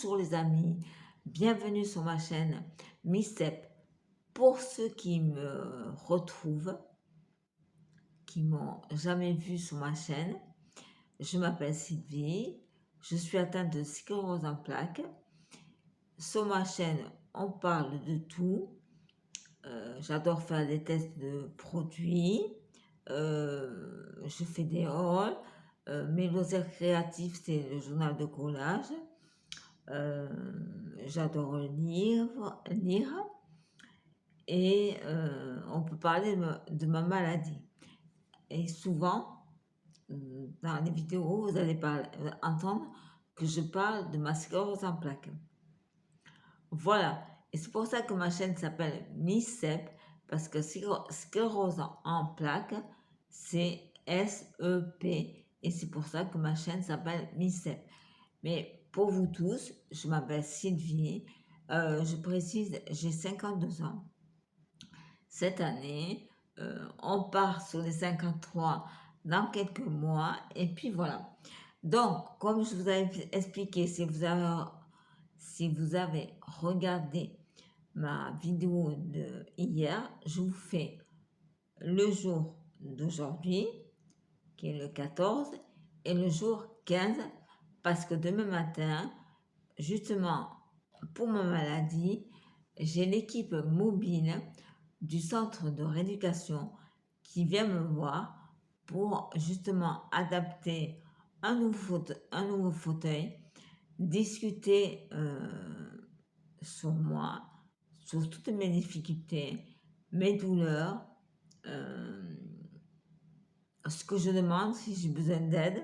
Bonjour les amis, bienvenue sur ma chaîne Miss Step. Pour ceux qui me retrouvent, qui m'ont jamais vu sur ma chaîne, je m'appelle Sylvie, je suis atteinte de sclérose en plaques. Sur ma chaîne, on parle de tout. J'adore faire des tests de produits, je fais des hauls, mes loisirs créatifs, c'est le journal de collage. J'adore lire et on peut parler de ma maladie. Et souvent, dans les vidéos, vous allez entendre que je parle de ma sclérose en plaques. Voilà, et c'est pour ça que ma chaîne s'appelle Miss Sep, parce que sclérose en plaques, c'est S-E-P, et c'est pour ça que ma chaîne s'appelle Miss Sep. Mais pour vous tous, je m'appelle Sylvie, je précise, j'ai 52 ans. Cette année, on part sur les 53 dans quelques mois, et puis voilà. Donc, comme je vous avais expliqué, si vous avez regardé ma vidéo de hier, je vous fais le jour d'aujourd'hui, qui est le 14, et le jour 15, parce que demain matin, justement, pour ma maladie, j'ai l'équipe mobile du centre de rééducation qui vient me voir pour justement adapter un nouveau fauteuil, discuter sur moi, sur toutes mes difficultés, mes douleurs, ce que je demande, si j'ai besoin d'aide,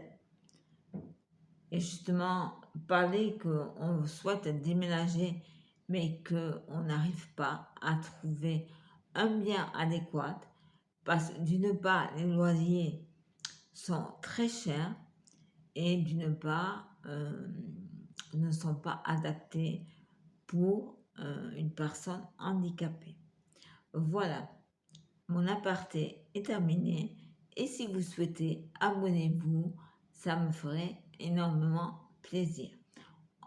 et justement parler qu'on souhaite déménager mais qu'on n'arrive pas à trouver un bien adéquat parce que d'une part les loyers sont très chers et d'une part ne sont pas adaptés pour une personne handicapée. Voilà, mon aparté est terminé et si vous souhaitez, abonnez-vous, ça me ferait énormément plaisir.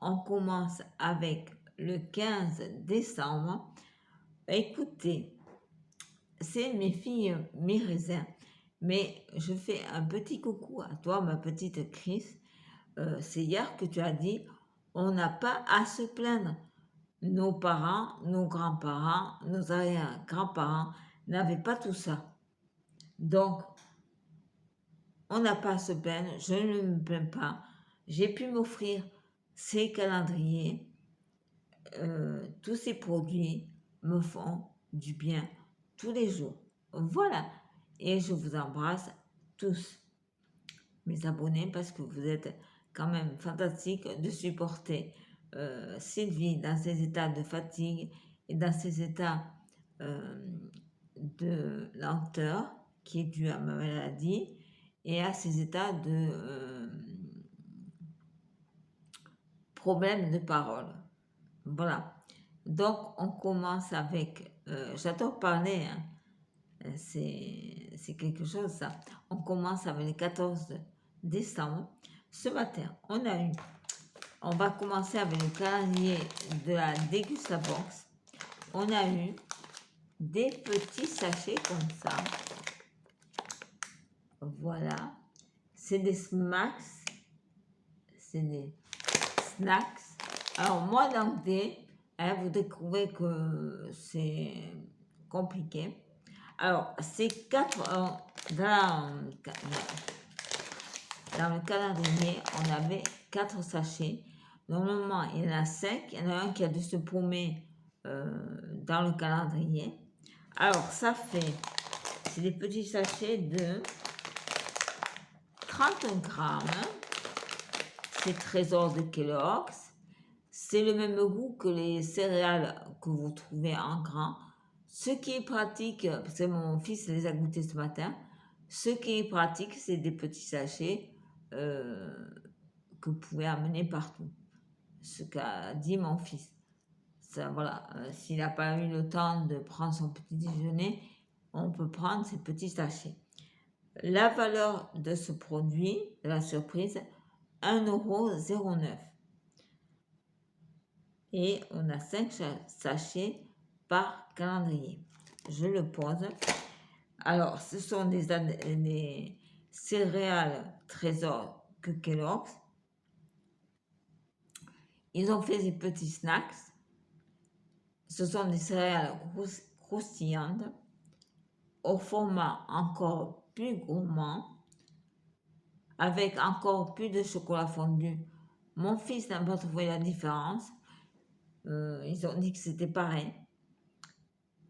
On commence avec le 15 décembre. Écoutez, c'est mes filles, mes raisins, mais je fais un petit coucou à toi, ma petite Chris. C'est hier que tu as dit, on n'a pas à se plaindre. Nos parents, nos grands-parents, nos arrière-grands-parents n'avaient pas tout ça. Donc, on n'a pas à se plaindre, je ne me plains pas. J'ai pu m'offrir ces calendriers. Tous ces produits me font du bien tous les jours. Voilà. Et je vous embrasse tous, mes abonnés, parce que vous êtes quand même fantastiques de supporter Sylvie dans ses états de fatigue et dans ses états de lenteur qui est dû à ma maladie et à ces états de problèmes de parole. Voilà. Donc, on commence avec... j'adore parler, hein. C'est quelque chose, ça. On commence avec le 14 décembre. Ce matin, on va commencer avec le calendrier de la Degustabox. On a eu des petits sachets comme ça. Voilà. C'est des smacks. C'est des snacks. Alors, moi, l'anglais, hein, vous découvrez que c'est compliqué. Alors, c'est 4... dans le calendrier, on avait 4 sachets. Normalement, il y en a 5. Il y en a un qui a dû se paumer dans le calendrier. Alors, ça fait... C'est des petits sachets de 30 grammes. C'est Trésor de Kellogg's. C'est le même goût que les céréales que vous trouvez en grand. Ce qui est pratique, parce que mon fils les a goûtés ce matin, ce qui est pratique, c'est des petits sachets que vous pouvez amener partout. Ce qu'a dit mon fils. Ça, voilà, s'il n'a pas eu le temps de prendre son petit déjeuner, on peut prendre ces petits sachets. La valeur de ce produit, de la surprise, 1,09 €. Et on a 5 sachets par calendrier. Je le pose. Alors, ce sont des céréales Trésor que Kellogg's. Ils ont fait des petits snacks. Ce sont des céréales croustillantes au format encore plus gourmand, avec encore plus de chocolat fondu. Mon fils n'a pas trouvé la différence. Ils ont dit que c'était pareil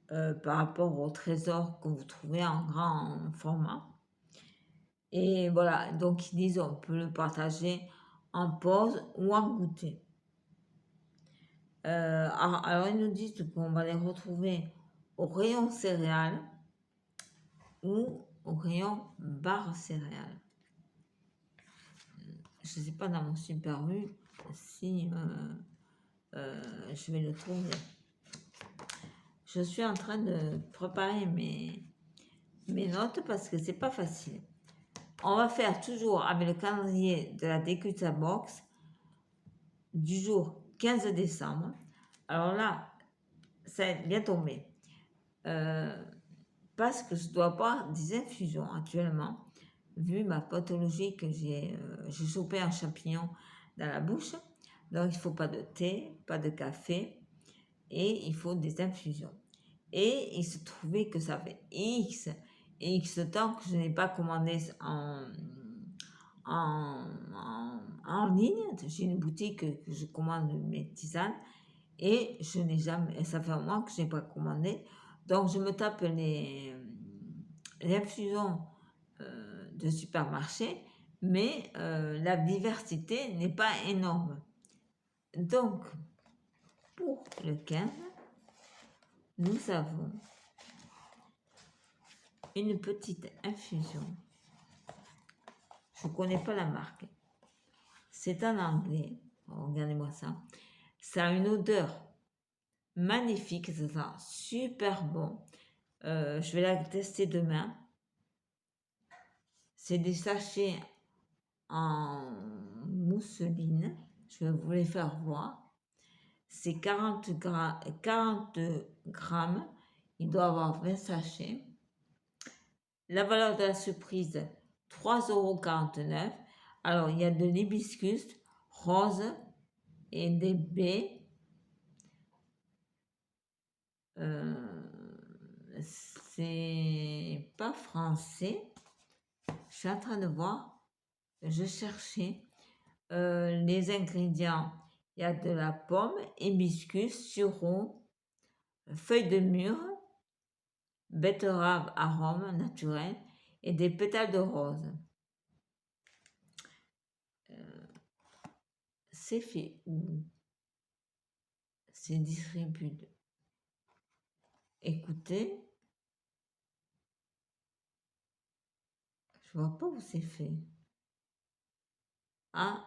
par rapport au Trésor que vous trouvez en grand format. Et voilà, donc ils disent on peut le partager en pause ou en goûter. Alors ils nous disent qu'on va les retrouver au rayon céréales ou au rayon barre céréales. Je ne sais pas dans mon Super U si je vais le trouver. Je suis en train de préparer mes notes parce que c'est pas facile. On va faire toujours avec le calendrier de la DQTA Box du jour 15 décembre. Alors là, ça est bien tombé. Parce que je dois boire des infusions actuellement, vu ma pathologie que j'ai chopé un champignon dans la bouche. Donc, il ne faut pas de thé, pas de café, et il faut des infusions. Et il se trouvait que ça fait X temps que je n'ai pas commandé en ligne. J'ai une boutique que je commande mes tisanes et je n'ai jamais, ça fait un mois que je n'ai pas commandé. Donc je me tape les infusions de supermarché, mais la diversité n'est pas énorme. Donc, pour le 15, nous avons une petite infusion. Je ne connais pas la marque. C'est en anglais. Regardez-moi ça. Ça a une odeur magnifique. Ça sent super bon. Je vais la tester demain. C'est des sachets en mousseline. Je vais vous les faire voir. C'est 40 grammes. Il doit avoir 20 sachets. La valeur de la surprise, 3,49 €. Alors, il y a de l'hibiscus rose et des baies. C'est pas français. Je suis en train de voir. Je cherchais les ingrédients. Il y a de la pomme, hibiscus, sureau, feuilles de mûre, betterave arôme naturel et des pétales de rose. C'est fait où? C'est distribué. Écoutez, je vois pas où c'est fait. Ah,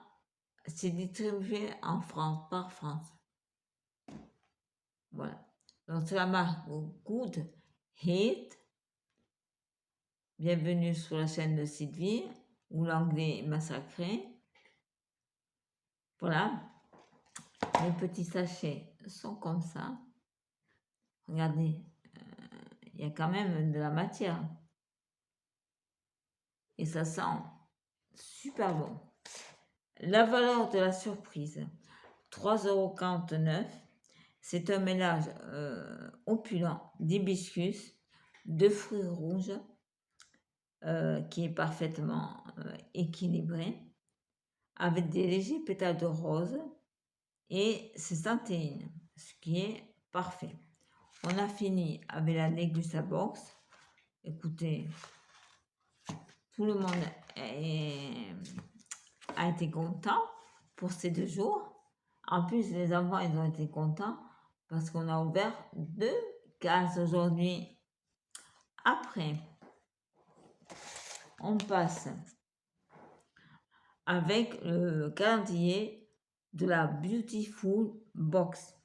c'est distribué en France, par France. Voilà. Donc c'est la marque Good Heat. Bienvenue sur la chaîne de Sylvie, où l'anglais massacré. Voilà. Les petits sachets sont comme ça. Regardez, il y a quand même de la matière. Et ça sent super bon. La valeur de la surprise, 3,49 €. C'est un mélange opulent d'hibiscus, de fruits rouges, qui est parfaitement équilibré, avec des légers pétales de rose et c'est santéine, ce qui est parfait. On a fini avec la Negusa Box. Écoutez, tout le monde a été content pour ces 2 jours. En plus, les enfants, ils ont été contents parce qu'on a ouvert 2 cases aujourd'hui. Après, on passe avec le calendrier de la Beautiful Box.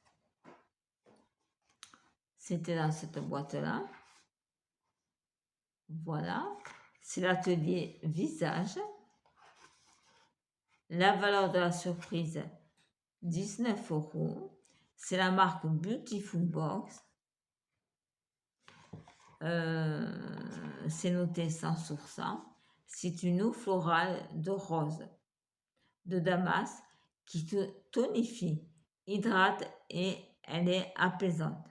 C'était dans cette boîte-là. Voilà. C'est l'atelier visage. La valeur de la surprise, 19 €. C'est la marque Beautiful Box. C'est noté 100 sur 100. C'est une eau florale de rose de Damas qui te tonifie, hydrate et elle est apaisante.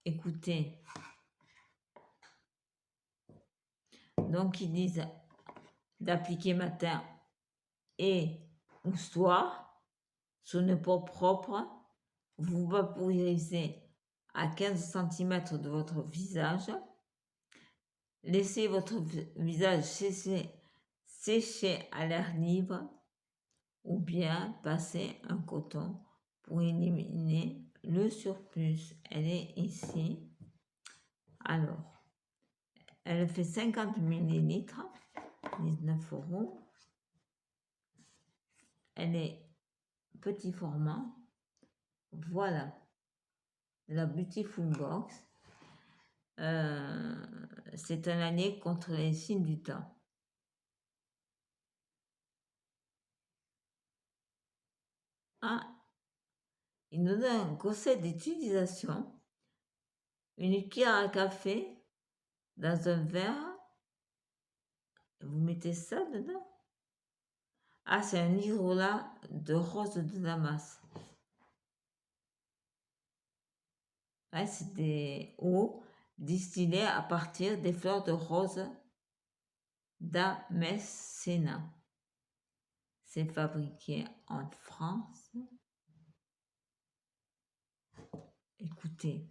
Écoutez, donc ils disent d'appliquer matin et ou soir sur une peau propre. Vous vaporisez à 15 cm de votre visage. Laissez votre visage sécher à l'air libre ou bien passez un coton pour éliminer le surplus. Elle est ici. Alors, elle fait 50 ml, 19 €. Elle est petit format. Voilà, la Beautiful Box. C'est un allié contre les signes du temps. Ah, il nous donne un conseil d'utilisation. Une cuillère à café dans un verre. Vous mettez ça dedans. Ah, c'est un hydrolat de rose de Damas. Ouais, c'est des eaux distillées à partir des fleurs de rose d'Amasena. C'est fabriqué en France. Écoutez,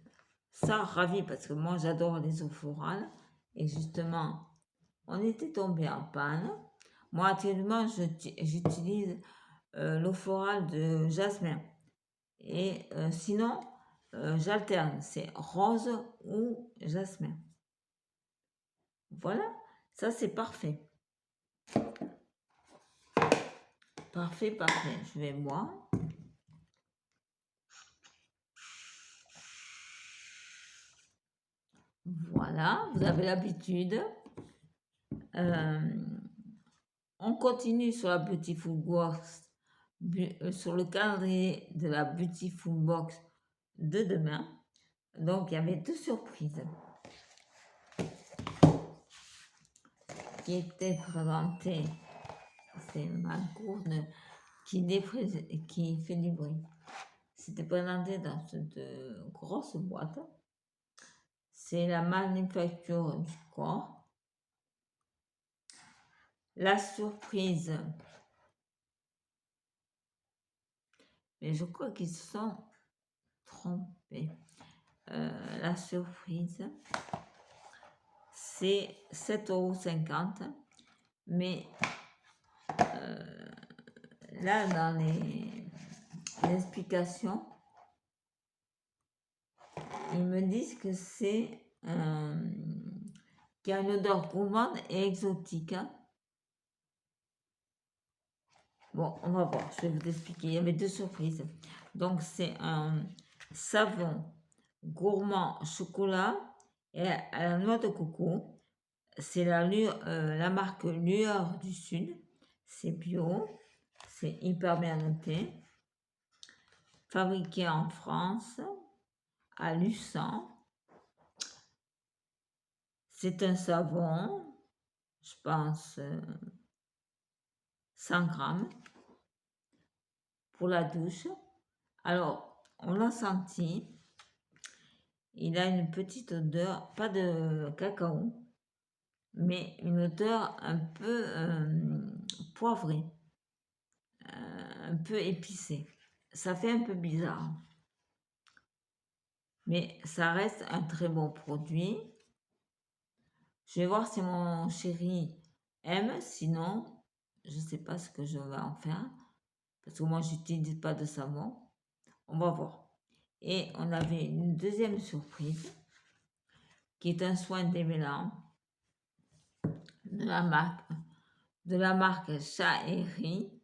ça ravi parce que moi j'adore les eaux florales et justement on était tombé en panne. Moi actuellement j'utilise l'eau florale de jasmin et sinon j'alterne, c'est rose ou jasmin. Voilà, ça c'est parfait. Parfait, parfait. Je vais boire. Voilà, vous avez l'habitude. On continue sur la Beautiful Box, sur le calendrier de la Beautiful Box de demain. Donc, il y avait 2 surprises qui étaient présentées. C'est ma gourde qui fait du bruit. C'était présenté dans cette grosse boîte. C'est la manufacture du corps. La surprise, mais je crois qu'ils se sont trompés. La surprise, c'est 7,50 €. Mais là, dans les explications, ils me disent que c'est qu'il y a une odeur gourmande et exotique. Bon, on va voir, je vais vous expliquer. Il y avait 2 surprises. Donc, c'est un savon gourmand chocolat et à la noix de coco. C'est la marque Lueur du Sud. C'est bio. C'est hyper bien noté. Fabriqué en France, à Lucent. C'est un savon, je pense, 100 grammes pour la douche. Alors, on l'a senti. Il a une petite odeur, pas de cacao, mais une odeur un peu poivrée, un peu épicée. Ça fait un peu bizarre. Mais ça reste un très bon produit. Je vais voir si mon chéri aime, sinon, je ne sais pas ce que je vais en faire. Parce que moi, je n'utilise pas de savon. On va voir. Et on avait une deuxième surprise, qui est un soin démêlant de la marque Chat et Riz.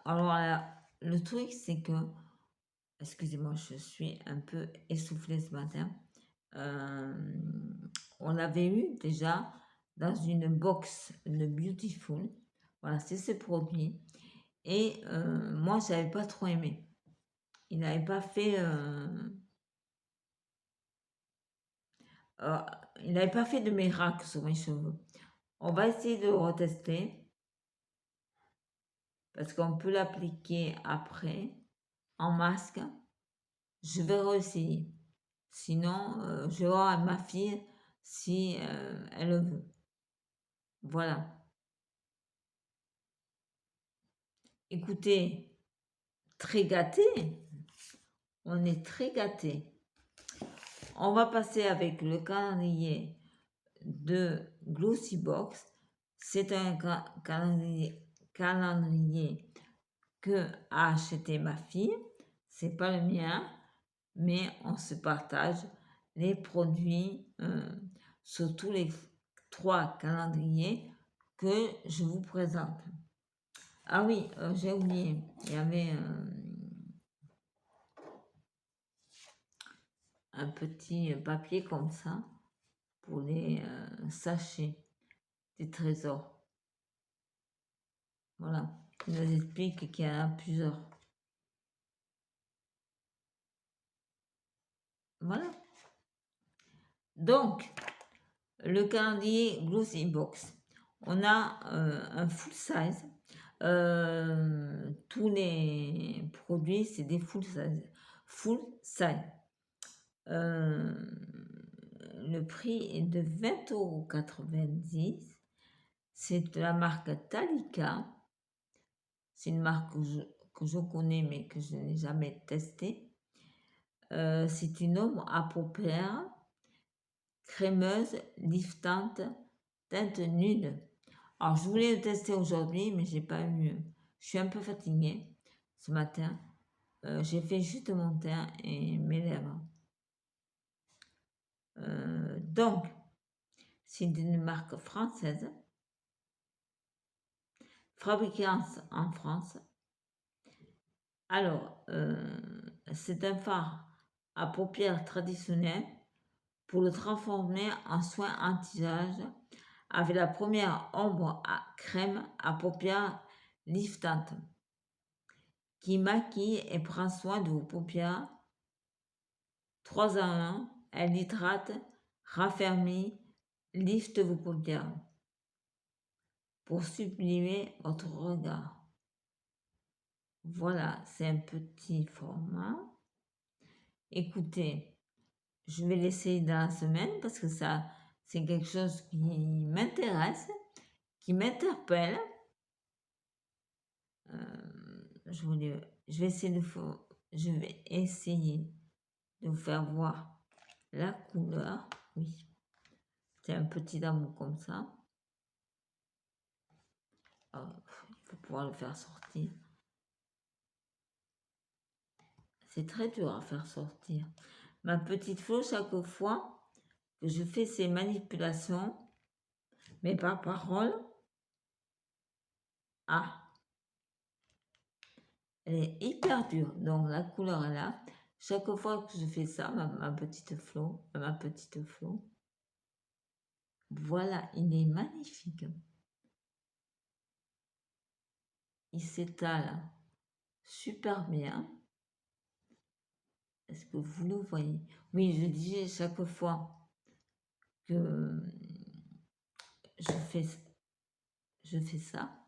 Alors là, le truc, c'est que, excusez-moi, je suis un peu essoufflée ce matin. On l'avait eu déjà dans une box de Beautiful. Voilà, c'est ce produit. Et moi, je n'avais pas trop aimé. Il n'avait pas fait... il n'avait pas fait de miracle sur mes cheveux. On va essayer de le retester. Parce qu'on peut l'appliquer après en masque. Je vais réessayer. Sinon, je vais voir à ma fille si elle le veut. Voilà. Écoutez, très gâté. On est très gâté. On va passer avec le calendrier de Glossybox. C'est un calendrier que a acheté ma fille. C'est pas le mien, mais on se partage les produits sur tous les 3 calendriers que je vous présente. Ah oui, j'ai oublié, il y avait un petit papier comme ça pour les sachets des trésors. Voilà, il nous explique qu'il y en a plusieurs. Voilà. Donc, le calendrier Glossybox. On a un full size. Tous les produits, c'est des full size. Full size. Le prix est de 20,90 €. C'est de la marque Talika. C'est une marque que je connais mais que je n'ai jamais testée. C'est une ombre à paupières crémeuse, liftante, teinte nude. Alors, je voulais le tester aujourd'hui, mais j'ai pas eu. Je suis un peu fatiguée ce matin. J'ai fait juste mon teint et mes lèvres. Donc, c'est une marque française, fabriquée en France. Alors, c'est un fard à paupières traditionnel pour le transformer en soin anti-âge avec la première ombre à crème à paupières liftantes qui maquille et prend soin de vos paupières 3 en 1. Elle hydrate, raffermit, lifte vos paupières pour sublimer votre regard. Voilà, c'est un petit format. Écoutez, je vais l'essayer dans la semaine parce que ça, c'est quelque chose qui m'intéresse, qui m'interpelle. Je vais essayer de vous faire voir la couleur. Oui, c'est un petit amour comme ça. Il faut pouvoir le faire sortir. C'est très dur à faire sortir. Ma petite Flo, chaque fois que je fais ces manipulations, mais par parole, elle est hyper dure. Donc la couleur est là. Chaque fois que je fais ça, ma petite Flo, voilà, il est magnifique. Il s'étale super bien. Est-ce que vous le voyez? Oui, je disais chaque fois que je fais ça,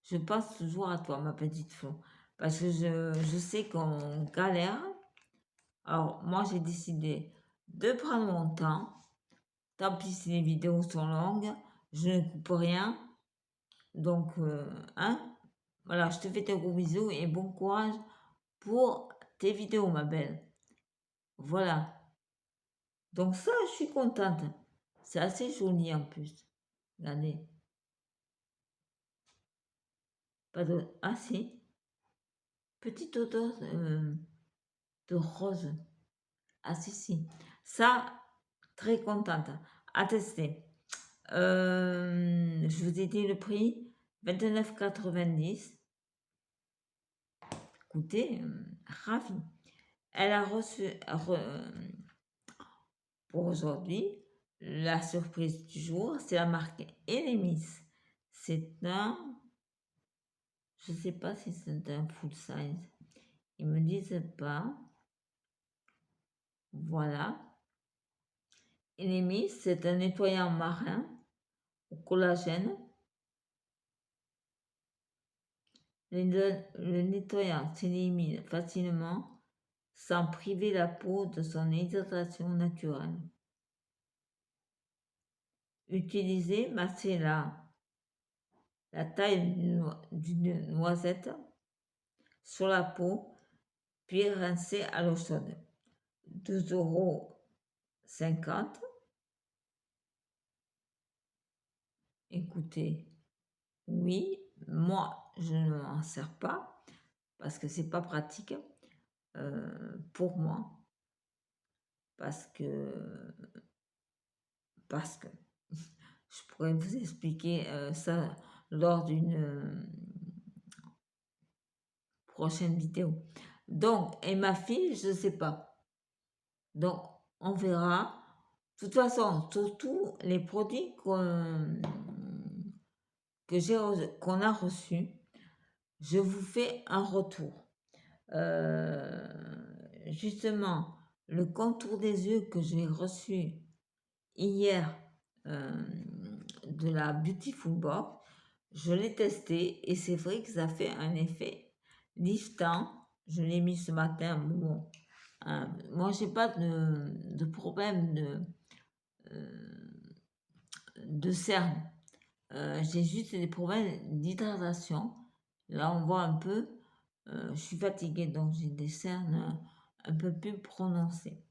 je pense toujours à toi, ma petite Flo. Parce que je sais qu'on galère. Alors, moi, j'ai décidé de prendre mon temps. Tant pis si les vidéos sont longues, je ne coupe rien. Donc, voilà, je te fais des gros bisous et bon courage pour tes vidéos, ma belle. Voilà. Donc ça, je suis contente. C'est assez joli en plus. Regardez. Pas de... Ah si. Petite odeur de rose. Ah si. Ça, très contente. À tester. Je vous ai dit le prix. 29,90 €. Écoutez, ravi. Elle a reçu... pour aujourd'hui, la surprise du jour, c'est la marque Elemis. C'est un Je sais pas si c'est un full size. Ils me disent pas. Voilà. Enemy, c'est un nettoyant marin au collagène. Le nettoyant s'élimine facilement sans priver la peau de son hydratation naturelle. Utilisez, massez la taille d'une noisette sur la peau, puis rincez à l'eau chaude. 2,50 €. Écoutez, oui, moi je ne m'en sers pas parce que c'est pas pratique pour moi. Parce que je pourrais vous expliquer ça lors d'une prochaine vidéo. Donc, et ma fille, je ne sais pas. Donc, on verra. De toute façon, surtout les produits qu'on a reçus, je vous fais un retour. Justement, le contour des yeux que j'ai reçu hier de la Beautiful Box, je l'ai testé et c'est vrai que ça fait un effet liftant. Je l'ai mis ce matin. Bon, moi, j'ai pas de problème de cerne. J'ai juste des problèmes d'hydratation. Là, on voit un peu. Je suis fatiguée, donc j'ai des cernes un peu plus prononcées.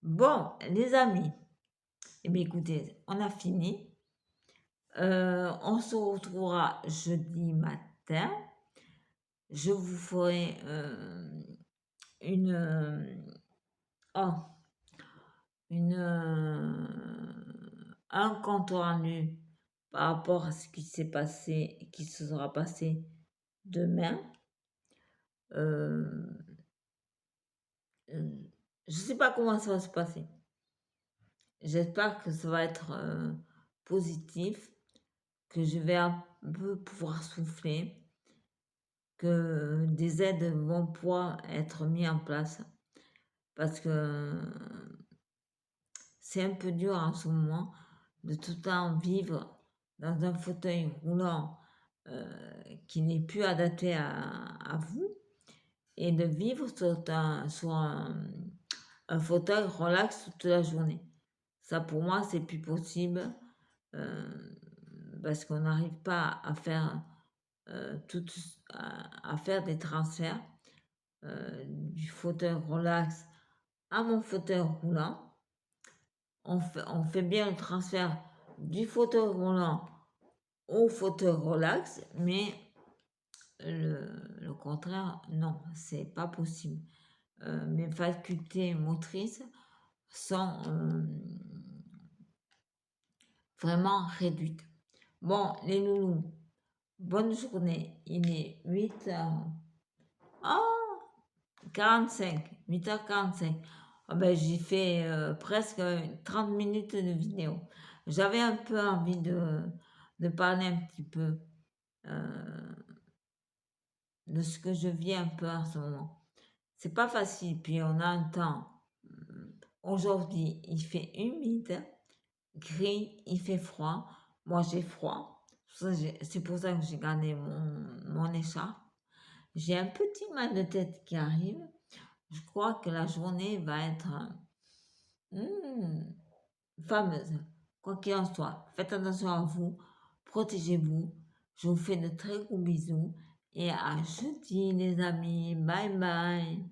Bon, les amis, eh bien, écoutez, on a fini. On se retrouvera jeudi matin. Je vous ferai un compte rendu par rapport à ce qui s'est passé et qui se sera passé demain. Je ne sais pas comment ça va se passer. J'espère que ça va être positif, que je vais un peu pouvoir souffler, que des aides vont pouvoir être mises en place parce que c'est un peu dur en ce moment de tout le temps vivre dans un fauteuil roulant qui n'est plus adapté à vous et de vivre sur un fauteuil relax toute la journée. Ça pour moi c'est plus possible parce qu'on n'arrive pas à faire à faire des transferts du fauteuil relax à mon fauteuil roulant. On fait bien le transfert du fauteuil roulant au fauteuil relax, mais le contraire, non, c'est pas possible. Mes facultés motrices sont vraiment réduites. Bon, les loulous, bonne journée. Il est 8h. Oh, 45, 8h45. Oh ben, j'ai fait presque 30 minutes de vidéo. J'avais un peu envie de parler un petit peu de ce que je vis un peu en ce moment. C'est pas facile, puis on a un temps. Aujourd'hui, il fait humide, gris, il fait froid. Moi, j'ai froid. C'est pour ça que j'ai gardé mon écharpe. J'ai un petit mal de tête qui arrive. Je crois que la journée va être fameuse. Quoi qu'il en soit, faites attention à vous, protégez-vous. Je vous fais de très gros bisous et à jeudi les amis. Bye bye.